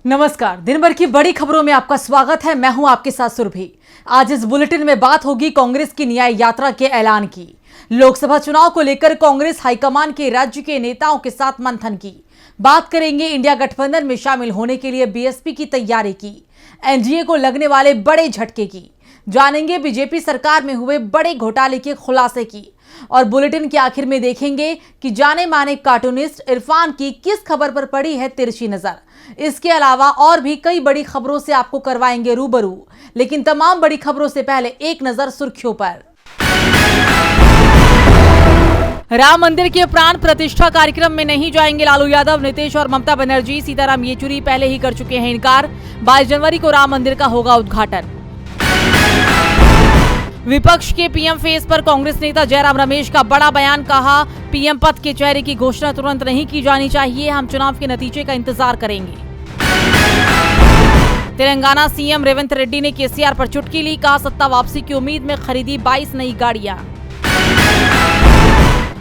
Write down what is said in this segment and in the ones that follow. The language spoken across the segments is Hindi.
नमस्कार। दिन भर की बड़ी खबरों में आपका स्वागत है। मैं हूं आपके साथ सुरभि। आज इस बुलेटिन में बात होगी कांग्रेस की न्याय यात्रा के ऐलान की, लोकसभा चुनाव को लेकर कांग्रेस हाईकमान के राज्य के नेताओं के साथ मंथन की, बात करेंगे इंडिया गठबंधन में शामिल होने के लिए बीएसपी की तैयारी की, एनडीए को लगने वाले बड़े झटके की, जानेंगे बीजेपी सरकार में हुए बड़े घोटाले के खुलासे की, और बुलेटिन के आखिर में देखेंगे कि जाने माने कार्टूनिस्ट इरफान की किस खबर पर पड़ी है तिरछी नजर। इसके अलावा और भी कई बड़ी खबरों से आपको करवाएंगे रूबरू, लेकिन तमाम बड़ी खबरों से पहले एक नजर सुर्खियों पर। राम मंदिर के प्राण प्रतिष्ठा कार्यक्रम में नहीं जाएंगे लालू यादव, नीतीश और ममता बनर्जी। सीताराम येचुरी पहले ही कर चुके हैं इनकार। 22 जनवरी को राम मंदिर का होगा उद्घाटन। विपक्ष के पीएम फेस पर कांग्रेस नेता जयराम रमेश का बड़ा बयान, कहा पीएम पद के चेहरे की घोषणा तुरंत नहीं की जानी चाहिए, हम चुनाव के नतीजे का इंतजार करेंगे। तेलंगाना सीएम रेवंत रेड्डी ने केसीआर पर चुटकी ली, कहा सत्ता वापसी की उम्मीद में खरीदी 22 नई गाड़ियां।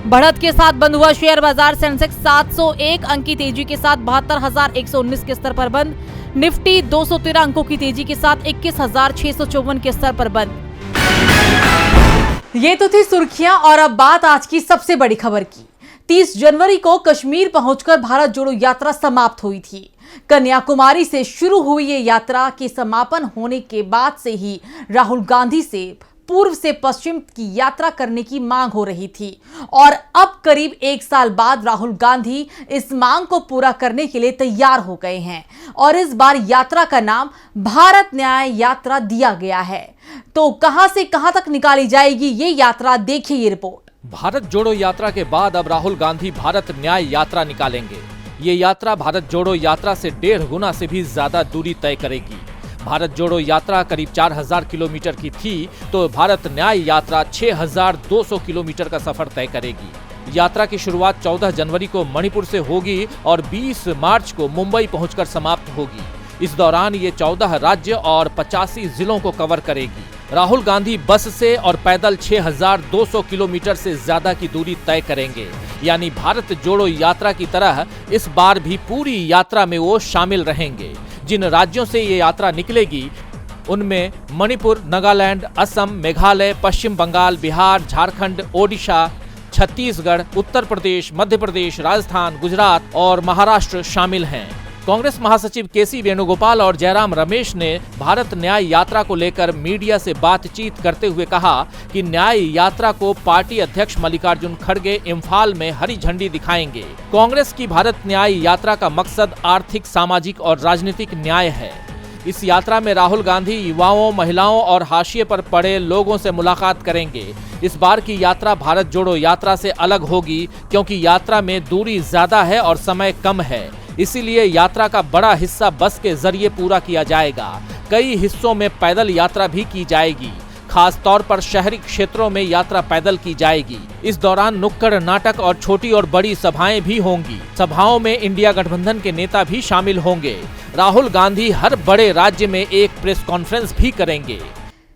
बढ़त के साथ बंद हुआ शेयर बाजार, सेंसेक्स 701 अंक की तेजी के साथ 72,119 के स्तर पर बंद, निफ्टी 213 अंकों की तेजी के साथ 21,654 के स्तर पर बंद। ये तो थी सुर्खियां, और अब बात आज की सबसे बड़ी खबर की। 30 जनवरी को कश्मीर पहुंचकर भारत जोड़ो यात्रा समाप्त हुई थी। कन्याकुमारी से शुरू हुई ये यात्रा के समापन होने के बाद से ही राहुल गांधी से पूर्व से पश्चिम की यात्रा करने की मांग हो रही थी, और अब करीब 1 साल बाद राहुल गांधी इस मांग को पूरा करने के लिए तैयार हो गए हैं, और इस बार यात्रा का नाम भारत न्याय यात्रा दिया गया है। तो कहां से कहां तक निकाली जाएगी ये यात्रा, देखिए ये रिपोर्ट। भारत जोड़ो यात्रा के बाद अब राहुल गांधी भारत न्याय यात्रा निकालेंगे। ये यात्रा भारत जोड़ो यात्रा से 1.5 गुना से भी ज्यादा दूरी तय करेगी। भारत जोड़ो यात्रा करीब 4000 किलोमीटर की थी, तो भारत न्याय यात्रा 6200 किलोमीटर का सफर तय करेगी। यात्रा की शुरुआत 14 जनवरी को मणिपुर से होगी और 20 मार्च को मुंबई पहुंचकर समाप्त होगी। इस दौरान ये 14 राज्य और 85 जिलों को कवर करेगी। राहुल गांधी बस से और पैदल 6200 किलोमीटर से ज्यादा की दूरी तय करेंगे, यानी भारत जोड़ो यात्रा की तरह इस बार भी पूरी यात्रा में वो शामिल रहेंगे। जिन राज्यों से ये यात्रा निकलेगी उनमें मणिपुर, नागालैंड, असम, मेघालय, पश्चिम बंगाल, बिहार, झारखंड, ओडिशा, छत्तीसगढ़, उत्तर प्रदेश, मध्य प्रदेश, राजस्थान, गुजरात और महाराष्ट्र शामिल हैं। कांग्रेस महासचिव केसी वेणुगोपाल और जयराम रमेश ने भारत न्याय यात्रा को लेकर मीडिया से बातचीत करते हुए कहा कि न्याय यात्रा को पार्टी अध्यक्ष मल्लिकार्जुन खड़गे इम्फाल में हरी झंडी दिखाएंगे। कांग्रेस की भारत न्याय यात्रा का मकसद आर्थिक, सामाजिक और राजनीतिक न्याय है। इस यात्रा में राहुल गांधी युवाओं, महिलाओं और हाशिए पर पड़े लोगों से मुलाकात करेंगे। इस बार की यात्रा भारत जोड़ो यात्रा से अलग होगी, क्योंकि यात्रा में दूरी ज्यादा है और समय कम है। इसीलिए यात्रा का बड़ा हिस्सा बस के जरिए पूरा किया जाएगा। कई हिस्सों में पैदल यात्रा भी की जाएगी। खास तौर पर शहरी क्षेत्रों में यात्रा पैदल की जाएगी। इस दौरान नुक्कड़ नाटक और छोटी और बड़ी सभाएं भी होंगी। सभाओं में इंडिया गठबंधन के नेता भी शामिल होंगे। राहुल गांधी हर बड़े राज्य में एक प्रेस कॉन्फ्रेंस भी करेंगे।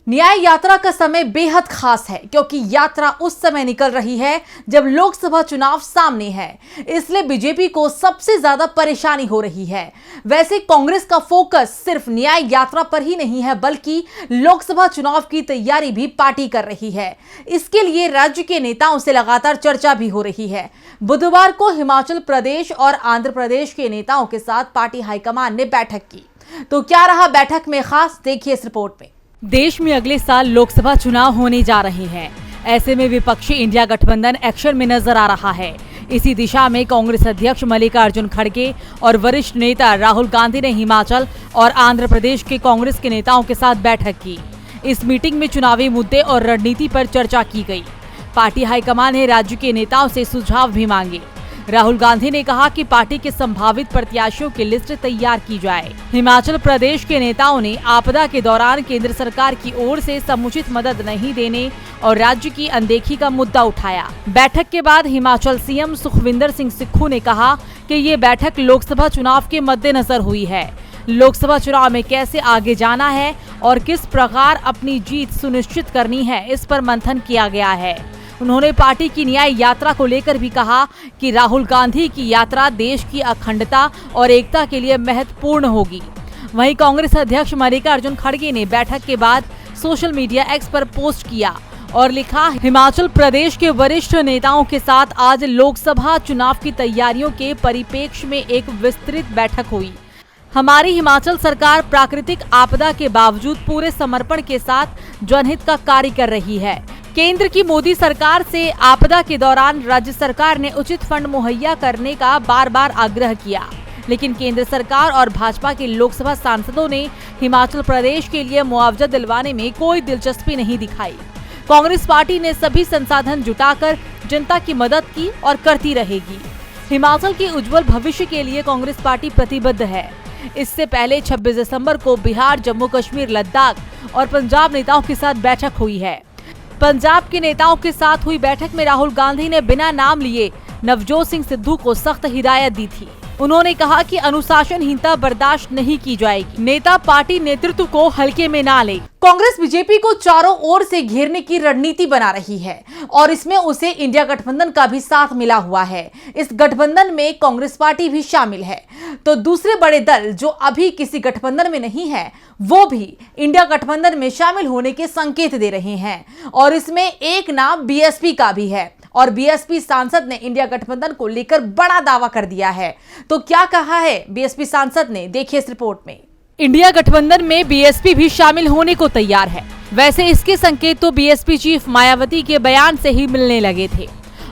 न्याय यात्रा का समय बेहद खास है, क्योंकि यात्रा उस समय निकल रही है जब लोकसभा चुनाव सामने है। इसलिए बीजेपी को सबसे ज्यादा परेशानी हो रही है। वैसे कांग्रेस का फोकस सिर्फ न्याय यात्रा पर ही नहीं है, बल्कि लोकसभा चुनाव की तैयारी भी पार्टी कर रही है। इसके लिए राज्य के नेताओं से लगातार चर्चा भी हो रही है। बुधवार को हिमाचल प्रदेश और आंध्र प्रदेश के नेताओं के साथ पार्टी हाईकमान ने बैठक की। तो क्या रहा बैठक में खास, देखिए इस रिपोर्ट में। देश में अगले साल लोकसभा चुनाव होने जा रहे हैं। ऐसे में विपक्षी इंडिया गठबंधन एक्शन में नजर आ रहा है। इसी दिशा में कांग्रेस अध्यक्ष मल्लिकार्जुन खड़गे और वरिष्ठ नेता राहुल गांधी ने हिमाचल और आंध्र प्रदेश के कांग्रेस के नेताओं के साथ बैठक की। इस मीटिंग में चुनावी मुद्दे और रणनीति पर चर्चा की गई। पार्टी हाईकमान ने राज्य के नेताओं से सुझाव भी मांगे। राहुल गांधी ने कहा कि पार्टी के संभावित प्रत्याशियों की लिस्ट तैयार की जाए। हिमाचल प्रदेश के नेताओं ने आपदा के दौरान केंद्र सरकार की ओर से समुचित मदद नहीं देने और राज्य की अनदेखी का मुद्दा उठाया। बैठक के बाद हिमाचल सीएम सुखविंदर सिंह सुक्खू ने कहा कि ये बैठक लोकसभा चुनाव के मद्देनजर हुई है। लोकसभा चुनाव में कैसे आगे जाना है और किस प्रकार अपनी जीत सुनिश्चित करनी है, इस पर मंथन किया गया है। उन्होंने पार्टी की न्याय यात्रा को लेकर भी कहा कि राहुल गांधी की यात्रा देश की अखंडता और एकता के लिए महत्वपूर्ण होगी। वहीं कांग्रेस अध्यक्ष मल्लिकार्जुन खड़गे ने बैठक के बाद सोशल मीडिया एक्स पर पोस्ट किया और लिखा, हिमाचल प्रदेश के वरिष्ठ नेताओं के साथ आज लोकसभा चुनाव की तैयारियों के परिप्रेक्ष्य में एक विस्तृत बैठक हुई। हमारी हिमाचल सरकार प्राकृतिक आपदा के बावजूद पूरे समर्पण के साथ जनहित का कार्य कर रही है। केंद्र की मोदी सरकार से आपदा के दौरान राज्य सरकार ने उचित फंड मुहैया करने का बार बार आग्रह किया, लेकिन केंद्र सरकार और भाजपा के लोकसभा सांसदों ने हिमाचल प्रदेश के लिए मुआवजा दिलवाने में कोई दिलचस्पी नहीं दिखाई। कांग्रेस पार्टी ने सभी संसाधन जुटाकर जनता की मदद की और करती रहेगी। हिमाचल के उज्जवल भविष्य के लिए कांग्रेस पार्टी प्रतिबद्ध है। इससे पहले 26 दिसंबर को बिहार, जम्मू कश्मीर, लद्दाख और पंजाब नेताओं के साथ बैठक हुई है। पंजाब के नेताओं के साथ हुई बैठक में राहुल गांधी ने बिना नाम लिए नवजोत सिंह सिद्धू को सख्त हिदायत दी थी। उन्होंने कहा कि अनुशासनहीनता बर्दाश्त नहीं की जाएगी। नेता पार्टी नेतृत्व को हल्के में ना ले। कांग्रेस बीजेपी को चारों ओर से घेरने की रणनीति बना रही है और इसमें उसे इंडिया गठबंधन का भी साथ मिला हुआ है। इस गठबंधन में कांग्रेस पार्टी भी शामिल है, तो दूसरे बड़े दल जो अभी किसी गठबंधन में नहीं है वो भी इंडिया गठबंधन में शामिल होने के संकेत दे रहे हैं और इसमें एक नाम बीएसपी का भी है और बीएसपी सांसद ने इंडिया गठबंधन को लेकर बड़ा दावा कर दिया है। तो क्या कहा है बीएसपी सांसद ने, देखिए इस रिपोर्ट में। इंडिया गठबंधन में बीएसपी भी शामिल होने को तैयार है। वैसे इसके संकेत तो बीएसपी चीफ मायावती के बयान से ही मिलने लगे थे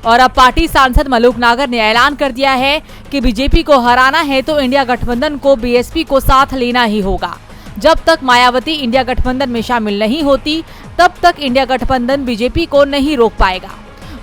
और अब पार्टी सांसद मलूक नागर ने ऐलान कर दिया है कि बीजेपी को हराना है तो इंडिया गठबंधन को बीएसपी को साथ लेना ही होगा। जब तक मायावती इंडिया गठबंधन में शामिल नहीं होती तब तक इंडिया गठबंधन बीजेपी को नहीं रोक पाएगा।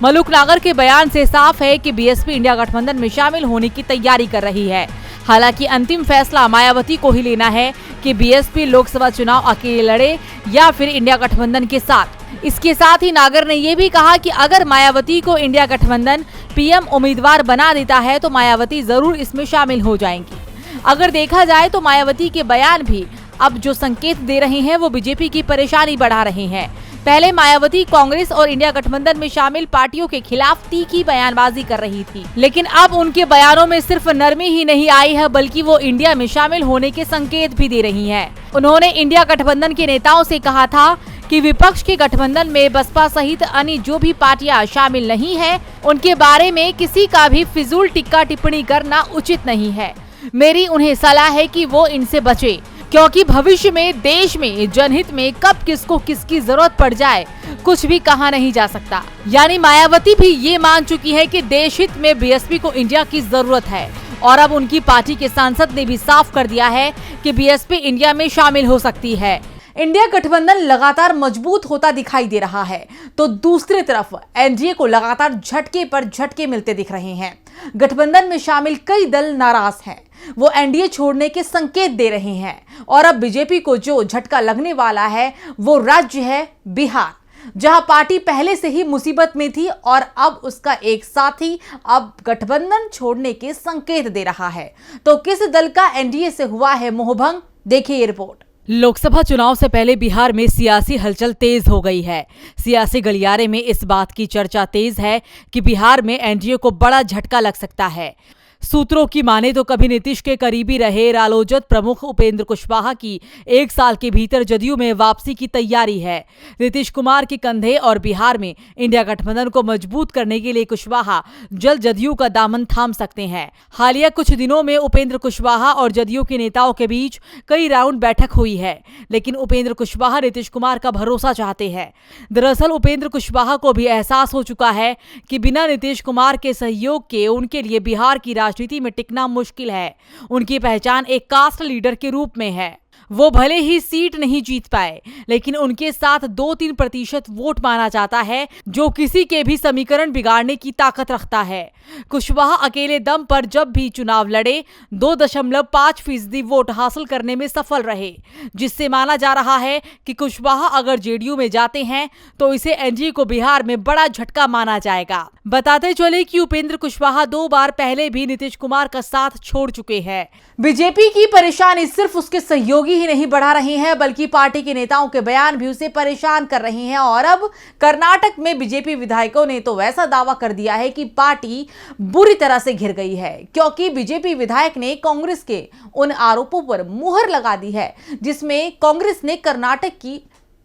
मलूक नागर के बयान से साफ है कि बीएसपी इंडिया गठबंधन में शामिल होने की तैयारी कर रही है। हालांकि अंतिम फैसला मायावती को ही लेना है कि बीएसपी लोकसभा चुनाव अकेले लड़े या फिर इंडिया गठबंधन के साथ। इसके साथ ही नागर ने ये भी कहा कि अगर मायावती को इंडिया गठबंधन पीएम उम्मीदवार बना देता है तो मायावती जरूर इसमें शामिल हो जाएंगी। अगर देखा जाए तो मायावती के बयान भी अब जो संकेत दे रहे हैं वो बीजेपी की परेशानी बढ़ा रहे हैं। पहले मायावती कांग्रेस और इंडिया गठबंधन में शामिल पार्टियों के खिलाफ तीखी बयानबाजी कर रही थी, लेकिन अब उनके बयानों में सिर्फ नरमी ही नहीं आई है बल्कि वो इंडिया में शामिल होने के संकेत भी दे रही हैं। उन्होंने इंडिया गठबंधन के नेताओं से कहा था कि विपक्ष के गठबंधन में बसपा सहित अन्य जो भी पार्टियां शामिल नहीं है उनके बारे में किसी का भी फिजूल टिक्का टिप्पणी करना उचित नहीं है। मेरी उन्हें सलाह है कि वो इनसे बचे, क्योंकि भविष्य में देश में जनहित में कब किसको किसकी जरूरत पड़ जाए कुछ भी कहा नहीं जा सकता। यानी मायावती भी ये मान चुकी है कि देश हित में बीएसपी को इंडिया की जरूरत है और अब उनकी पार्टी के सांसद ने भी साफ कर दिया है कि बीएसपी इंडिया में शामिल हो सकती है। इंडिया गठबंधन लगातार मजबूत होता दिखाई दे रहा है तो दूसरी तरफ एनडीए को लगातार झटके पर झटके मिलते दिख रहे हैं। गठबंधन में शामिल कई दल नाराज हैं, वो एनडीए छोड़ने के संकेत दे रहे हैं और अब बीजेपी को जो झटका लगने वाला है वो राज्य है बिहार, जहां पार्टी पहले से ही मुसीबत में थी और अब उसका एक साथी अब गठबंधन छोड़ने के संकेत दे रहा है। तो किस दल का एनडीए से हुआ है मोहभंग, देखिए ये रिपोर्ट। लोकसभा चुनाव से पहले बिहार में सियासी हलचल तेज हो गई है। सियासी गलियारे में इस बात की चर्चा तेज है कि बिहार में एनडीए को बड़ा झटका लग सकता है। सूत्रों की माने तो कभी नीतीश के करीबी रहे रालोजद प्रमुख उपेंद्र कुशवाहा की 1 साल के भीतर जदयू में वापसी की तैयारी है। नीतीश कुमार के कंधे और बिहार में इंडिया गठबंधन को मजबूत करने के लिए कुशवाहा जल्द जदयू का दामन थाम सकते हैं। हालिया कुछ दिनों में उपेंद्र कुशवाहा और जदयू के नेताओं के बीच कई राउंड बैठक हुई है, लेकिन उपेंद्र कुशवाहा नीतीश कुमार का भरोसा चाहते हैं। दरअसल उपेंद्र कुशवाहा को भी एहसास हो चुका है कि बिना नीतीश कुमार के सहयोग के उनके लिए बिहार की राजनीति में टिकना मुश्किल है। उनकी पहचान एक कास्ट लीडर के रूप में है। वो भले ही सीट नहीं जीत पाए, लेकिन उनके साथ 2-3% वोट माना जाता है, जो किसी के भी समीकरण बिगाड़ने की ताकत रखता है। कुशवाहा अकेले दम पर जब भी चुनाव लड़े 2.5% वोट हासिल करने में सफल रहे, जिससे माना जा रहा है कि कुशवाहा अगर जेडीयू में जाते हैं तो इसे एनडीए को बिहार में बड़ा झटका माना जाएगा। बताते चले कि उपेंद्र कुशवाहा 2 बार पहले भी नीतीश कुमार का साथ छोड़ चुके हैं। बीजेपी की परेशानी सिर्फ उसके सहयोगी ही नहीं बढ़ा रही हैं बल्कि पार्टी के नेताओं के बयान भी उसे परेशान कर रहे हैं। और अब कर्नाटक में बीजेपी विधायकों ने तो वैसा दावा कर दिया है कि पार्टी बुरी तरह से घिर गई है, क्योंकि बीजेपी विधायक ने कांग्रेस के उन आरोपों पर मुहर लगा दी है जिसमें कांग्रेस ने कर्नाटक की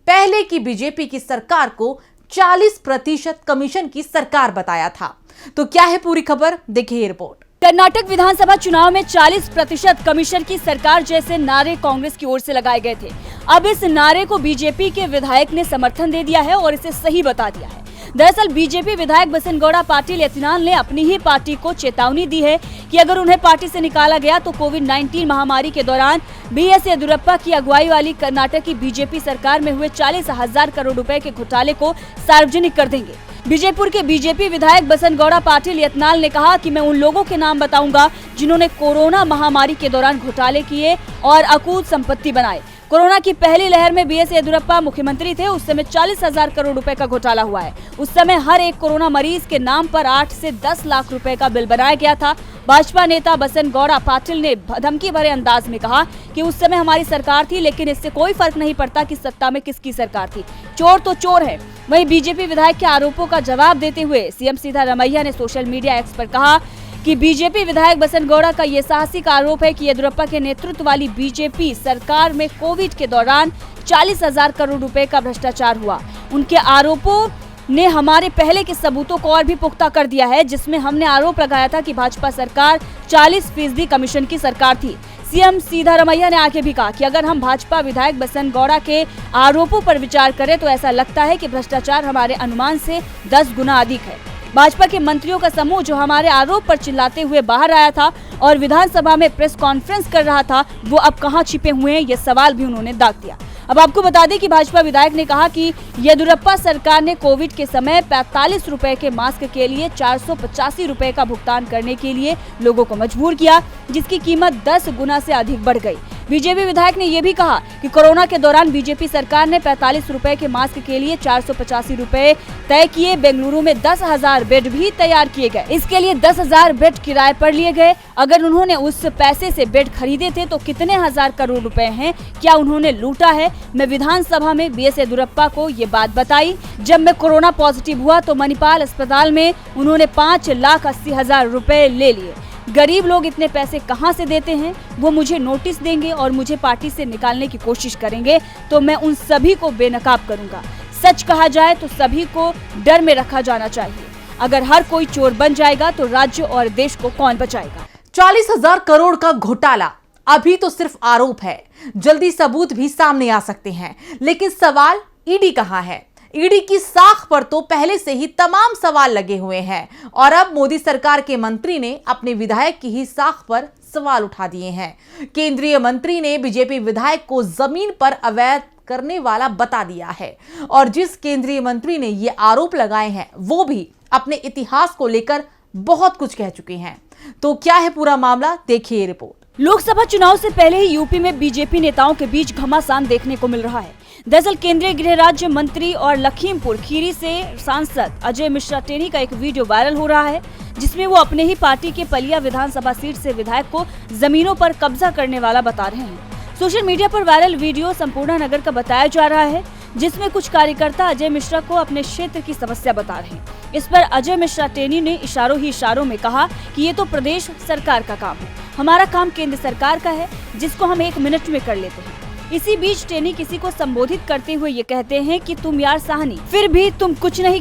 पहले की बीजेपी की सरकार को 40% कमीशन की सरकार बताया था। तो क्या है पूरी खबर, देखिए ये रिपोर्ट। कर्नाटक विधानसभा चुनाव में 40% कमीशन की सरकार जैसे नारे कांग्रेस की ओर से लगाए गए थे। अब इस नारे को बीजेपी के विधायक ने समर्थन दे दिया है और इसे सही बता दिया है। दरअसल बीजेपी विधायक बसनगौड़ा पाटिल यतिनाल ने अपनी ही पार्टी को चेतावनी दी है कि अगर उन्हें पार्टी से निकाला गया तो कोविड-19 महामारी के दौरान बीएस येदियुरप्पा की अगुवाई वाली कर्नाटक की बीजेपी सरकार में हुए 40,000 करोड़ रुपए के घोटाले को सार्वजनिक कर देंगे। बीजेपुर के बीजेपी विधायक बसनगौड़ा पाटिल यतिनाल ने कहा कि मैं उन लोगों के नाम बताऊंगा जिन्होंने कोरोना महामारी के दौरान घोटाले किए और अकूत संपत्ति बनाए। कोरोना की पहली लहर में बीएस येदियुरप्पा मुख्यमंत्री थे, उस समय 40,000 करोड़ रुपए का घोटाला हुआ है। उस समय हर एक कोरोना मरीज के नाम पर 8 से 10 लाख रुपए का बिल बनाया गया था। भाजपा नेता बसनगौड़ा पाटिल ने धमकी भरे अंदाज में कहा कि उस समय हमारी सरकार थी, लेकिन इससे कोई फर्क नहीं पड़ता कि सत्ता में किसकी सरकार थी, चोर तो चोर है। वहीं बीजेपी विधायक के आरोपों का जवाब देते हुए सीएम सिद्धारमैया ने सोशल मीडिया एक्स पर कहा कि बीजेपी विधायक बसनगौड़ा का ये साहसिक आरोप है कि येदियुरप्पा के नेतृत्व वाली बीजेपी सरकार में कोविड के दौरान 40,000 करोड़ रुपए का भ्रष्टाचार हुआ। उनके आरोपों ने हमारे पहले के सबूतों को और भी पुख्ता कर दिया है, जिसमें हमने आरोप लगाया था कि भाजपा सरकार 40% कमीशन की सरकार थी। सीएम सिद्धारमैया ने आगे भी कहा कि अगर हम भाजपा विधायक बसनगौड़ा के आरोपों पर विचार करें तो ऐसा लगता है कि भ्रष्टाचार हमारे अनुमान से 10 गुना अधिक है। भाजपा के मंत्रियों का समूह जो हमारे आरोप पर चिल्लाते हुए बाहर आया था और विधानसभा में प्रेस कॉन्फ्रेंस कर रहा था, वो अब कहां छिपे हुए हैं, ये सवाल भी उन्होंने दाग दिया। अब आपको बता दें कि भाजपा विधायक ने कहा कि येदियुरप्पा सरकार ने कोविड के समय 45 रुपए के मास्क के लिए 485 रुपए का भुगतान करने के लिए लोगों को मजबूर किया, जिसकी कीमत 10 गुना से अधिक बढ़ गई। बीजेपी विधायक ने यह भी कहा कि कोरोना के दौरान बीजेपी सरकार ने 45 रुपए के मास्क के लिए 485 रुपए तय किए। बेंगलुरु में 10,000 बेड भी तैयार किए गए, इसके लिए 10,000 बेड किराए पर लिए गए। अगर उन्होंने उस पैसे से बेड खरीदे थे तो कितने हजार करोड़ रुपए हैं, क्या उन्होंने लूटा है? मैं विधानसभा में बीएस येदियुरप्पा को ये बात बताई। जब मैं कोरोना पॉजिटिव हुआ तो मणिपाल अस्पताल में उन्होंने 5,80,000 रुपए ले लिए। गरीब लोग इतने पैसे कहां से देते हैं? वो मुझे नोटिस देंगे और मुझे पार्टी से निकालने की कोशिश करेंगे तो मैं उन सभी को बेनकाब करूंगा। सच कहा जाए तो सभी को डर में रखा जाना चाहिए। अगर हर कोई चोर बन जाएगा तो राज्य और देश को कौन बचाएगा? 40,000 करोड़ का घोटाला अभी तो सिर्फ आरोप है, जल्दी सबूत भी सामने आ सकते हैं, लेकिन सवाल ईडी कहां है? ईडी की साख पर तो पहले से ही तमाम सवाल लगे हुए हैं और अब मोदी सरकार के मंत्री ने अपने विधायक की ही साख पर सवाल उठा दिए हैं। केंद्रीय मंत्री ने बीजेपी विधायक को जमीन पर अवैध करने वाला बता दिया है और जिस केंद्रीय मंत्री ने ये आरोप लगाए हैं वो भी अपने इतिहास को लेकर बहुत कुछ कह चुके हैं। तो क्या है पूरा मामला, देखिए रिपोर्ट। लोकसभा चुनाव से पहले ही यूपी में बीजेपी नेताओं के बीच घमासान देखने को मिल रहा है। दरअसल केंद्रीय गृह राज्य मंत्री और लखीमपुर खीरी से सांसद अजय मिश्रा टेनी का एक वीडियो वायरल हो रहा है, जिसमें वो अपने ही पार्टी के पलिया विधानसभा सीट से विधायक को जमीनों पर कब्जा करने वाला बता रहे हैं। सोशल मीडिया पर वायरल वीडियो संपूर्ण नगर का बताया जा रहा है, जिसमें कुछ कार्यकर्ता अजय मिश्रा को अपने क्षेत्र की समस्या बता रहे हैं। इस पर अजय मिश्रा टेनी ने इशारों ही इशारों में कहा कि ये तो प्रदेश सरकार का काम है, हमारा काम केंद्र सरकार का है, जिसको हम 1 मिनट में कर लेते हैं। इसी बीच टेनी किसी को संबोधित करते हुए ये कहते हैं कि तुम यार साहनी, फिर भी तुम कुछ नहीं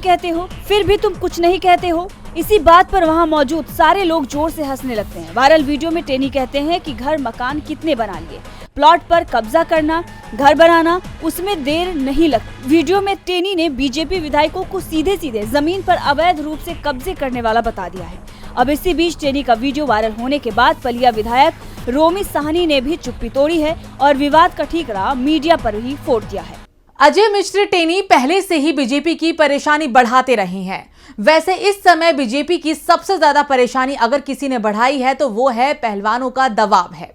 कहते हो। इसी बात पर वहाँ मौजूद सारे लोग जोर से हंसने लगते हैं। वायरल वीडियो में टेनी कहते हैं कि घर मकान कितने बना लिए, प्लॉट पर कब्जा करना, घर बनाना, उसमें देर नहीं लगती। वीडियो में टेनी ने बीजेपी विधायकों को सीधे सीधे जमीन पर अवैध रूप से कब्जे करने वाला बता दिया है। अब इसी बीच टेनी का वीडियो वायरल होने के बाद पलिया विधायक रोमी साहनी ने भी चुप्पी तोड़ी है और विवाद का ठीकरा मीडिया पर ही फोड़ दिया है। अजय मिश्र टेनी पहले से ही बीजेपी की परेशानी बढ़ाते रहे हैं। वैसे इस समय बीजेपी की सबसे ज्यादा परेशानी अगर किसी ने बढ़ाई है तो वो है पहलवानों का दबाव है।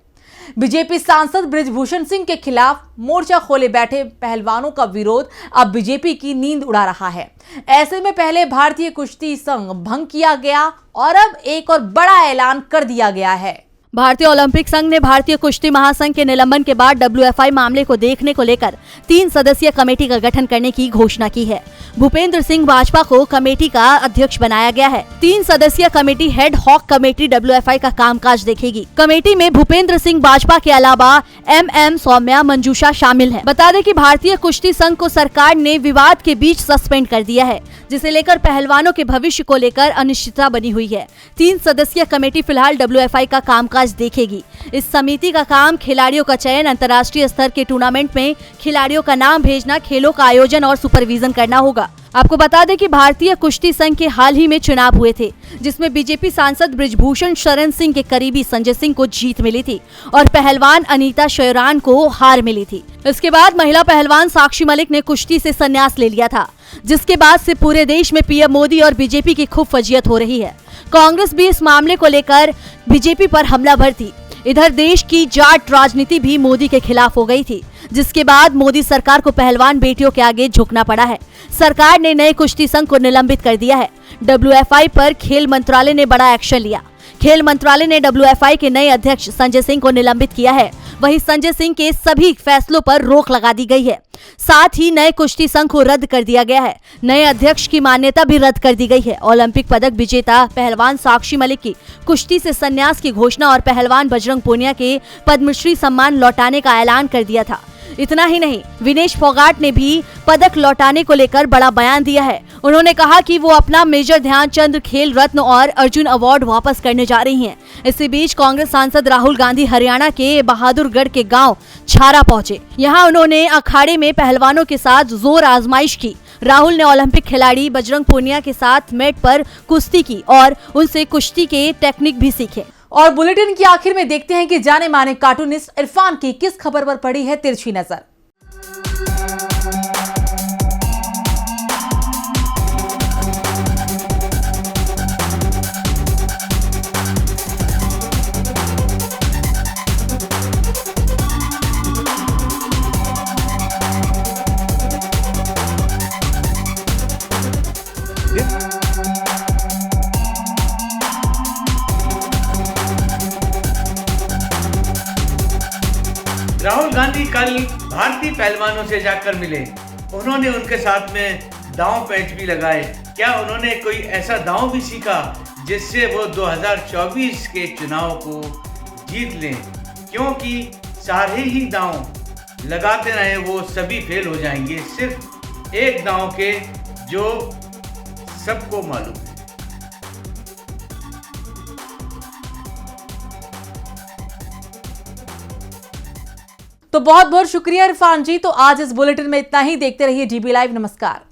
बीजेपी सांसद बृजभूषण सिंह के खिलाफ मोर्चा खोले बैठे पहलवानों का विरोध अब बीजेपी की नींद उड़ा रहा है। ऐसे में पहले भारतीय कुश्ती संघ भंग किया गया और अब एक और बड़ा ऐलान कर दिया गया है। भारतीय ओलंपिक संघ ने भारतीय कुश्ती महासंघ के निलंबन के बाद WFI मामले को देखने को लेकर 3 सदस्यीय कमेटी का गठन करने की घोषणा की है। भूपेंद्र सिंह बाजपा को कमेटी का अध्यक्ष बनाया गया है। 3 सदस्यीय committee ad hoc committee WFI का कामकाज देखेगी। कमेटी में भूपेंद्र सिंह बाजपा के अलावा MM सौम्या मंजूषा शामिल है। बता दें कि भारतीय कुश्ती संघ को सरकार ने विवाद के बीच सस्पेंड कर दिया है, जिसे लेकर पहलवानों के भविष्य को लेकर अनिश्चितता बनी हुई है। 3 सदस्यीय कमेटी फिलहाल WFI का कामकाज देखेगी। इस समिति का काम खिलाड़ियों का चयन, अंतर्राष्ट्रीय स्तर के टूर्नामेंट में खिलाड़ियों का नाम भेजना, खेलों का आयोजन और सुपरविजन करना होगा। आपको बता दें कि भारतीय कुश्ती संघ के हाल ही में चुनाव हुए थे, जिसमें बीजेपी सांसद बृजभूषण शरण सिंह के करीबी संजय सिंह को जीत मिली थी और पहलवान अनीता शोरान को हार मिली थी। इसके बाद महिला पहलवान साक्षी मलिक ने कुश्ती से संन्यास ले लिया था, जिसके बाद से पूरे देश में पीएम मोदी और बीजेपी की खूब फजीयत हो रही है। कांग्रेस भी इस मामले को लेकर बीजेपी पर हमलावर थी। इधर देश की जाट राजनीति भी मोदी के खिलाफ हो गई थी, जिसके बाद मोदी सरकार को पहलवान बेटियों के आगे झुकना पड़ा है। सरकार ने नए कुश्ती संघ को निलंबित कर दिया है। WFI पर खेल मंत्रालय ने बड़ा एक्शन लिया। खेल मंत्रालय ने WFI के नए अध्यक्ष संजय सिंह को निलंबित किया है। वहीं संजय सिंह के सभी फैसलों पर रोक लगा दी गई है। साथ ही नए कुश्ती संघ को रद्द कर दिया गया है। नए अध्यक्ष की मान्यता भी रद्द कर दी गई है। ओलंपिक पदक विजेता पहलवान साक्षी मलिक की कुश्ती से संन्यास की घोषणा और पहलवान बजरंग पूनिया के पद्मश्री सम्मान लौटाने का ऐलान कर दिया था। इतना ही नहीं, विनेश फोगाट ने भी पदक लौटाने को लेकर बड़ा बयान दिया है। उन्होंने कहा कि वो अपना मेजर ध्यानचंद खेल रत्न और अर्जुन अवार्ड वापस करने जा रही हैं। इसी बीच कांग्रेस सांसद राहुल गांधी हरियाणा के बहादुरगढ़ के गांव छारा पहुंचे। यहां उन्होंने अखाड़े में पहलवानों के साथ जोर आजमाइश की। राहुल ने ओलंपिक खिलाड़ी बजरंग पूनिया के साथ मैट पर कुश्ती की और उनसे कुश्ती के टेक्निक भी सीखे। और बुलेटिन की आखिर में देखते हैं कि जाने माने कार्टूनिस्ट इरफान की किस खबर पर पड़ी है तिरछी नजर। राहुल गांधी कल भारतीय पहलवानों से जाकर मिले। उन्होंने उनके साथ में दांव पैंच भी लगाए। क्या उन्होंने कोई ऐसा दांव भी सीखा जिससे वो 2024 के चुनाव को जीत लें? क्योंकि सारे ही दांव लगाते रहे वो सभी फेल हो जाएंगे, सिर्फ एक दांव के जो सबको मालूम है। तो बहुत बहुत शुक्रिया इरफान जी। तो आज इस बुलेटिन में इतना ही। देखते रहिए DB लाइव। नमस्कार।